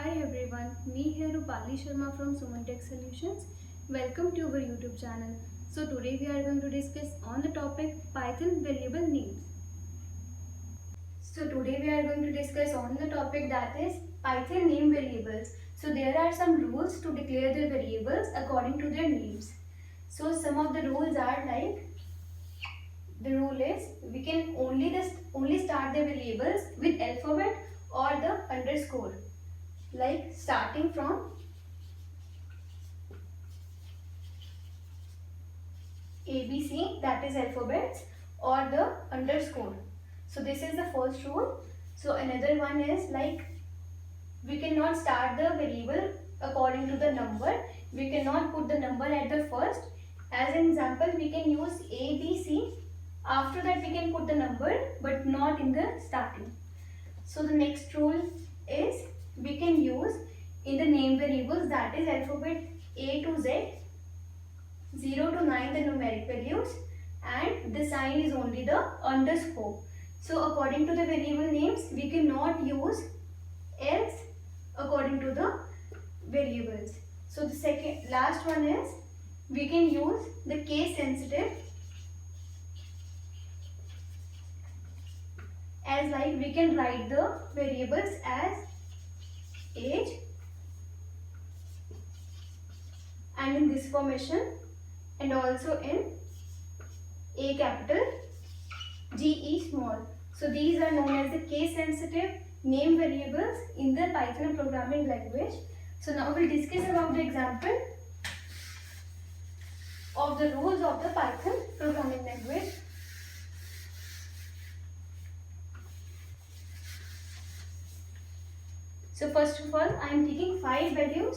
Hi everyone, me here Rupali Sharma from Suman Tech Solutions. Welcome to our YouTube channel. So today we are going to discuss on the topic Python variable names. So today we are going to discuss on the topic that is Python name variables. So there are some rules to declare the variables according to their names. So some of the rules are like, the rule is we can only start the variables with alphabet or the underscore, like starting from ABC, that is alphabets, or the underscore. So this is the first rule. So another one is like, we cannot start the variable according to the number. We cannot put the number at the first. As an example, we can use ABC. After that we can put the number, but not in the starting. So the next rule is, we can use in the name variables, that is alphabet A to Z, 0 to 9 the numeric values, and the sign is only the underscore. So according to the variable names, we cannot use else according to the variables. So the last one is, we can use the case sensitive, as like we can write the variables as age and in this formation, and also in A capital, GE small. So these are known as the case sensitive name variables in the Python programming language. So now we'll discuss about the example of the rules of the Python programming language. So first of all, I am taking 5 values,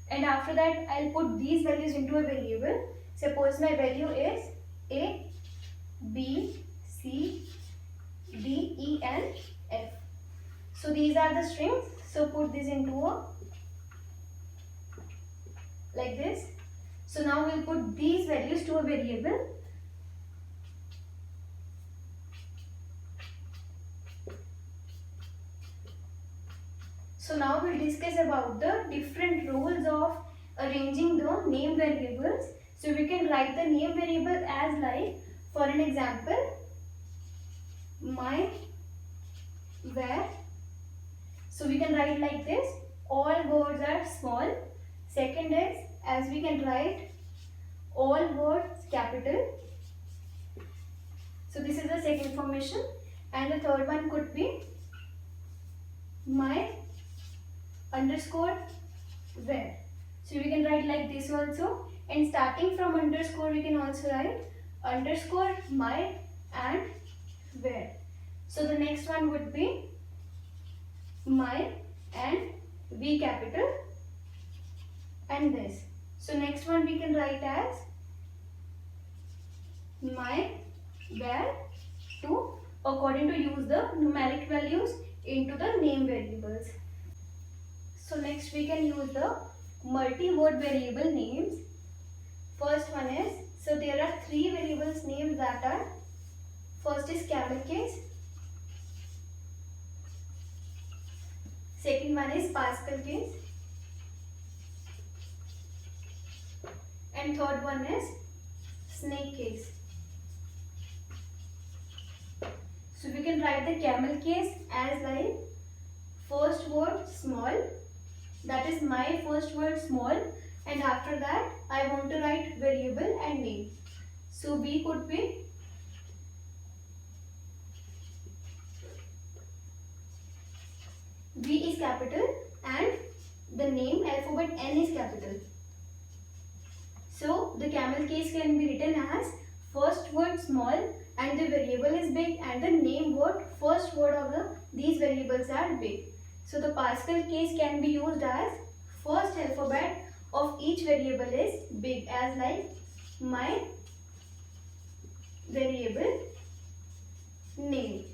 and after that I'll put these values into a variable. Suppose my value is A, B, C, D, E and F. So these are the strings. So put this into a like this. So now we'll put these values to a variable. So now we'll discuss about the different rules of arranging the name variables. So we can write the name variable as like, for an example, my var. So we can write like this, all words are small. Second is, as we can write all words capital. So this is the second formation, and the third one could be my underscore var. So we can write like this also, and starting from underscore we can also write underscore my and var. So the next one would be my and V capital and this. So next one we can write as my var 2, according to use the numeric values into the name variables. So next we can use the multi-word variable names. First one is, so there are 3 variables names that are, first is camel case, second one is Pascal case, and third one is snake case. So we can write the camel case as like, first word small, that is my first word small, and after that I want to write variable and name. So B could be V is capital and the name alphabet N is capital. So the camel case can be written as first word small and the variable is big, and the name word, first word of these variables are big. So the Pascal case can be used as first alphabet of each variable is big, as like my variable name.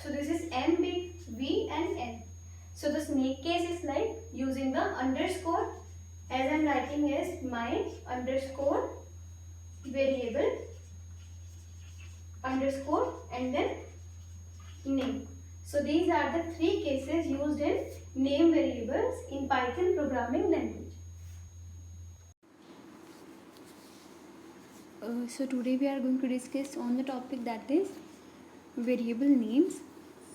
So this is M big, V and N. So the snake case is like using the underscore, as I am writing is my underscore variable underscore and then name. So these are the 3 cases used in name variables in Python programming language. So today we are going to discuss on the topic that is variable names.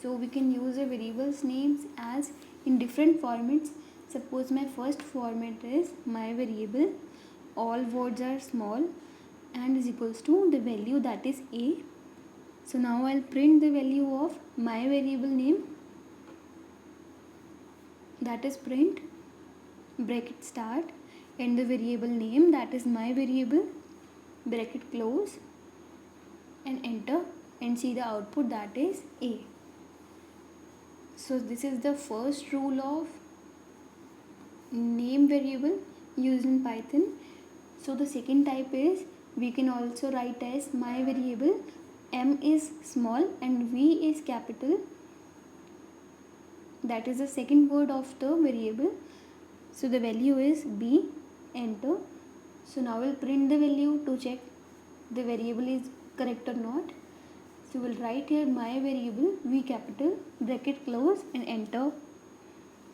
So we can use a variables names as in different formats. Suppose my first format is my variable, all words are small and is equals to the value that is a. So now I'll print the value of my variable name, that is print bracket start, and the variable name, that is my variable, bracket close, and enter, and see the output, that is a. So this is the first rule of name variable used in Python. So the second type is, we can also write as my variable, m is small and v is capital, that is the second word of the variable. So the value is b, enter. So now we'll print the value to check the variable is correct or not. So we'll write here my variable, v capital, bracket close, and enter.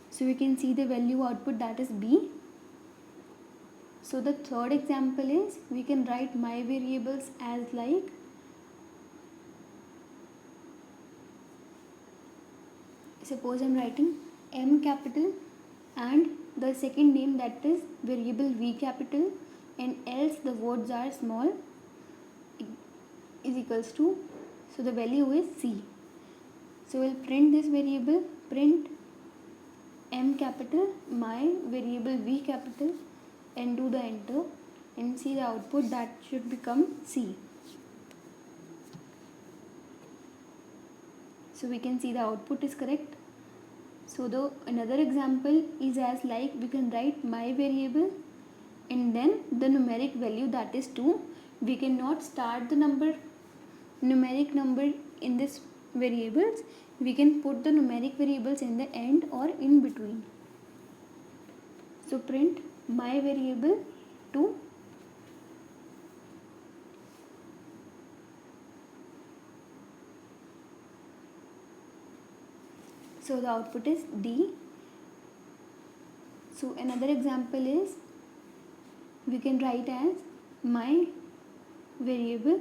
So we can see the value output, that is b. So the third example is, we can write my variables as like, suppose I'm writing m capital and the second name, that is variable v capital, and else the words are small, is equals to, so the value is c. So we'll print this variable, print m capital, my variable v capital, and do the enter, and see the output, that should become c. So we can see the output is correct. So the another example is as like, we can write my variable and then the numeric value, that is 2. We cannot start the numeric number in this variables. We can put the numeric variables in the end or in between. So print my variable 2. So the output is d. So another example is, we can write as my variable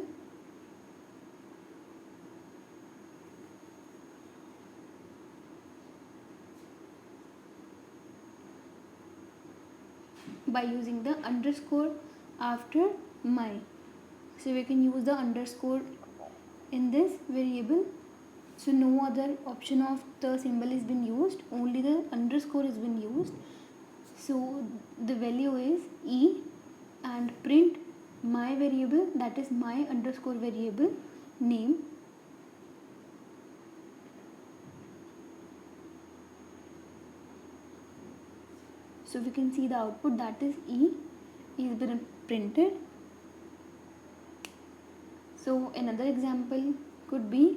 by using the underscore after my. So we can use the underscore in this variable. So no other option of the symbol is been used, only the underscore has been used. So the value is e, and print my variable, that is my underscore variable name. So we can see the output, that is e is been printed. So another example could be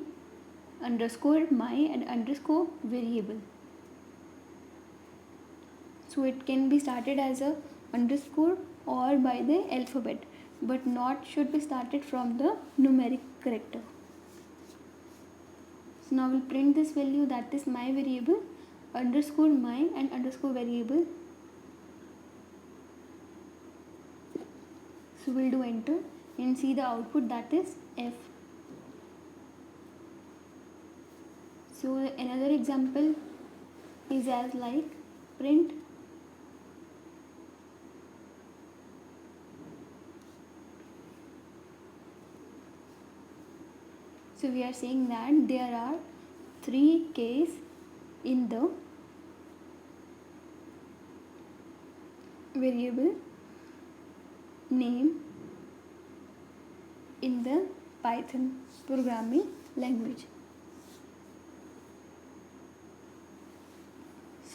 underscore my and underscore variable. So it can be started as a underscore or by the alphabet, but not should be started from the numeric character. So now we'll print this value, that is my variable, underscore my and underscore variable. So we'll do enter and see the output, that is f. So another example is as like, print so we are saying that there are 3 Ks in the variable name in the Python programming language.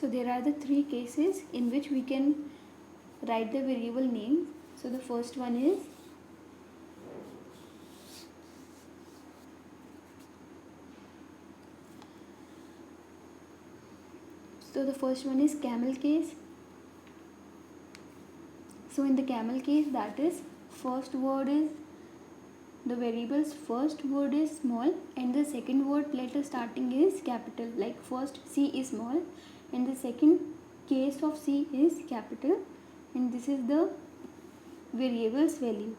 So there are the 3 cases in which we can write the variable name. So the first one is, camel case. So in the camel case, that is first word is the variable's first word is small and the second word letter starting is capital. Like first C is small and the second case of C is capital, and this is the variable's value.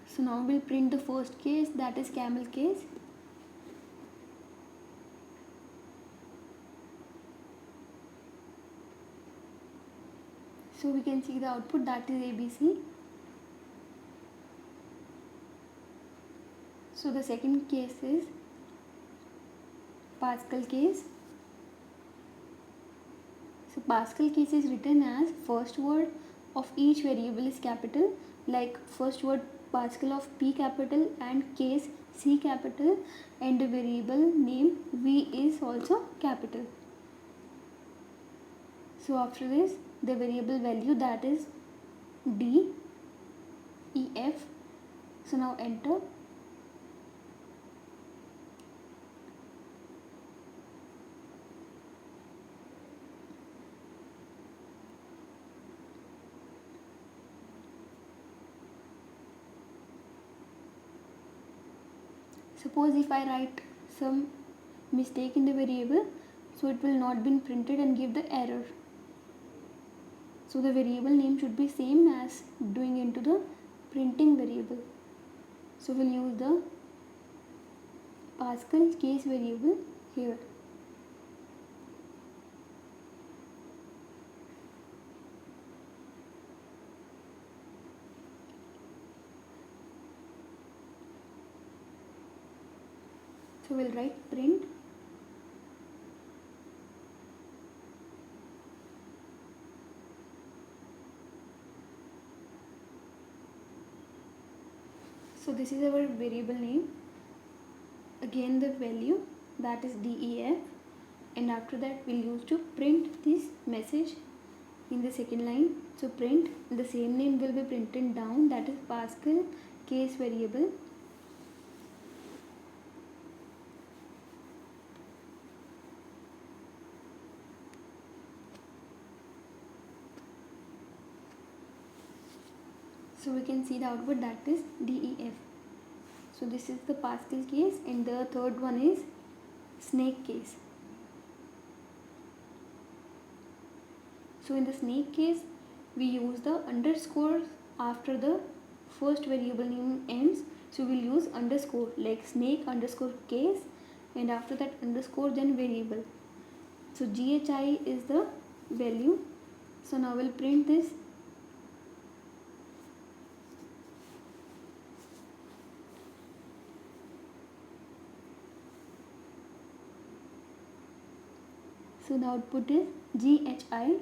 So now we'll print the first case, that is camel case. So we can see the output, that is ABC. So the second case is Pascal case. So Pascal case is written as first word of each variable is capital, like first word Pascal of P capital and case C capital, and the variable name V is also capital. So after this, the variable value, that is D, E, F. So now enter. Suppose if I write some mistake in the variable, so it will not be printed and give the error. So the variable name should be same as doing into the printing variable. So we'll use the Pascal case variable here. So we'll write print so this is our variable name, again the value, that is DEF, and after that we'll use to print this message in the second line. So print, the same name will be printed down, that is Pascal case variable. So we can see the output, that is DEF. So this is the Pascal case, and the third one is snake case. So in the snake case, we use the underscore after the first variable name ends. So we'll use underscore, like snake underscore case, and after that underscore then variable. So GHI is the value. So now we'll print this. So the output is GHI.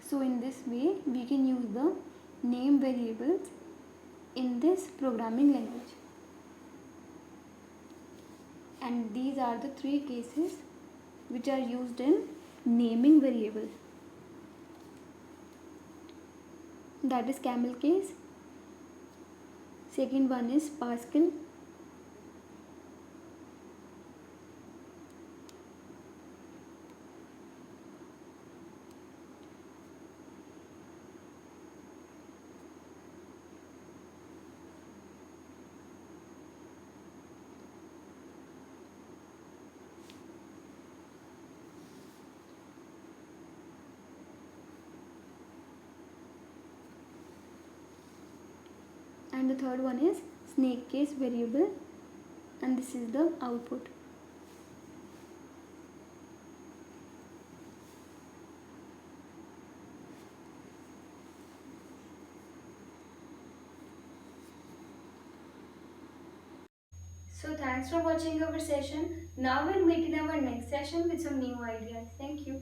So in this way, we can use the name variables in this programming language. And these are the three cases which are used in naming variable. That is camel case. Second one is Pascal. And the third one is snake case variable, and this is the output. So thanks for watching our session. Now we'll meet in our next session with some new ideas. Thank you.